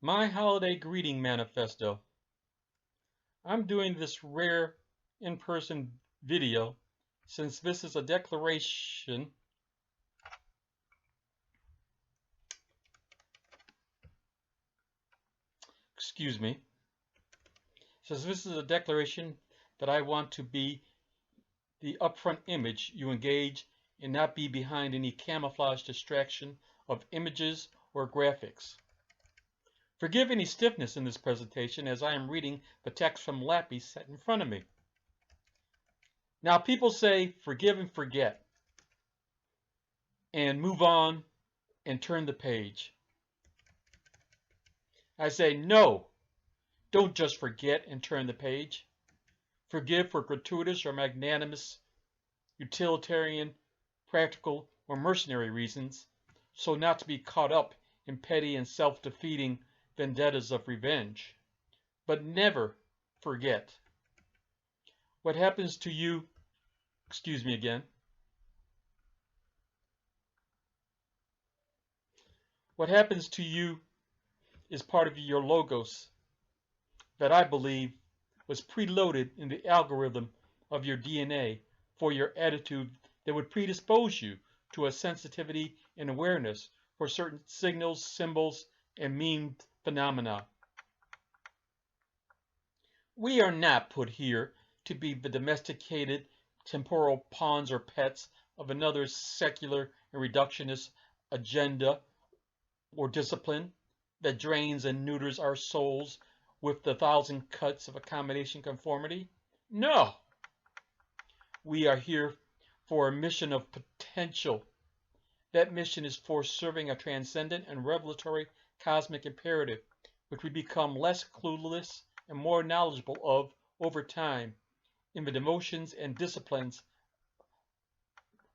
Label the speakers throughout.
Speaker 1: My holiday greeting manifesto. I'm doing this rare in-person video since this is a declaration, excuse me, since this is a declaration that I want to be the upfront image you engage and not be behind any camouflage distraction of images or graphics. Forgive any stiffness in this presentation as I am reading the text from Lappy set in front of me. Now, people say forgive and forget and move on and turn the page. I say no, don't just forget and turn the page. Forgive for gratuitous or magnanimous, utilitarian, practical, or mercenary reasons, so not to be caught up in petty and self-defeating vendettas of revenge. But never forget. What happens to you, excuse me again, what happens to you is part of your logos that I believe was preloaded in the algorithm of your DNA for your attitude that would predispose you to a sensitivity and awareness for certain signals, symbols, and meme phenomena. We are not put here to be the domesticated temporal pawns or pets of another secular and reductionist agenda or discipline that drains and neuters our souls with the thousand cuts of accommodation conformity. No! We are here for a mission of potential. That mission is for serving a transcendent and revelatory cosmic imperative, which we become less clueless and more knowledgeable of over time in the emotions and disciplines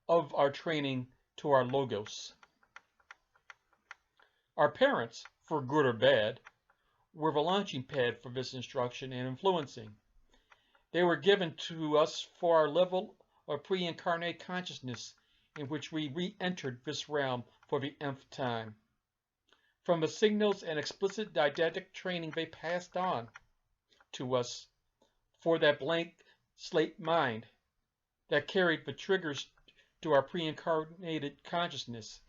Speaker 1: of our training to our logos. Our parents, for good or bad, were the launching pad for this instruction and influencing. They were given to us for our level of pre-incarnate consciousness in which we re-entered this realm for the nth time. From the signals and explicit didactic training they passed on to us for that blank slate mind that carried the triggers to our pre-incarnated consciousness,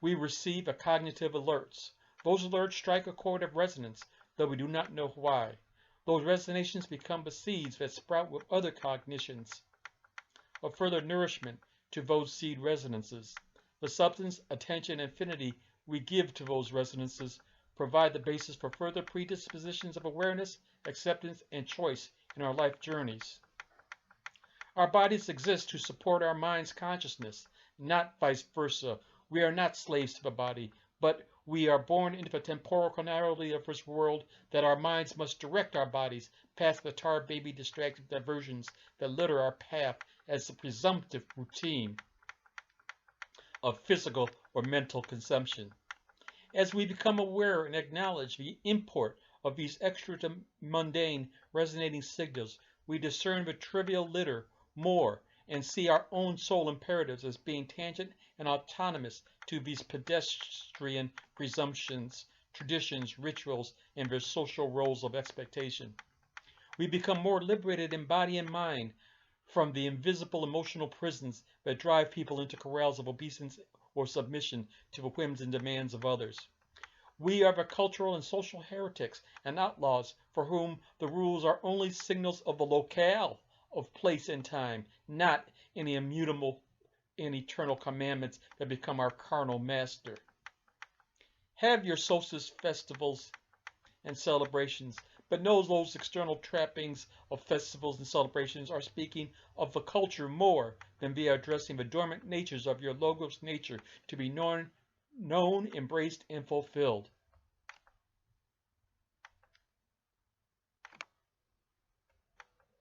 Speaker 1: we receive a cognitive alerts. Those alerts strike a chord of resonance, though we do not know why. Those resonations become the seeds that sprout with other cognitions of further nourishment to those seed resonances. The substance, attention, and affinity we give to those resonances provide the basis for further predispositions of awareness, acceptance, and choice in our life journeys. Our bodies exist to support our mind's consciousness, not vice versa. We are not slaves to the body, but we are born into the temporal carnality of this world that our minds must direct our bodies past the tar baby distracted diversions that litter our path as the presumptive routine of physical or mental consumption. As we become aware and acknowledge the import of these extra mundane resonating signals, we discern the trivial litter more and see our own soul imperatives as being tangent and autonomous to these pedestrian presumptions, traditions, rituals, and their social roles of expectation. We become more liberated in body and mind from the invisible emotional prisons that drive people into corrals of obeisance or submission to the whims and demands of others. We are the cultural and social heretics and outlaws for whom the rules are only signals of the locale of place and time, not any immutable and eternal commandments that become our carnal master. Have your solstice festivals and celebrations, but know those external trappings of festivals and celebrations are speaking of the culture more than they are addressing the dormant natures of your logos nature to be known, embraced, and fulfilled.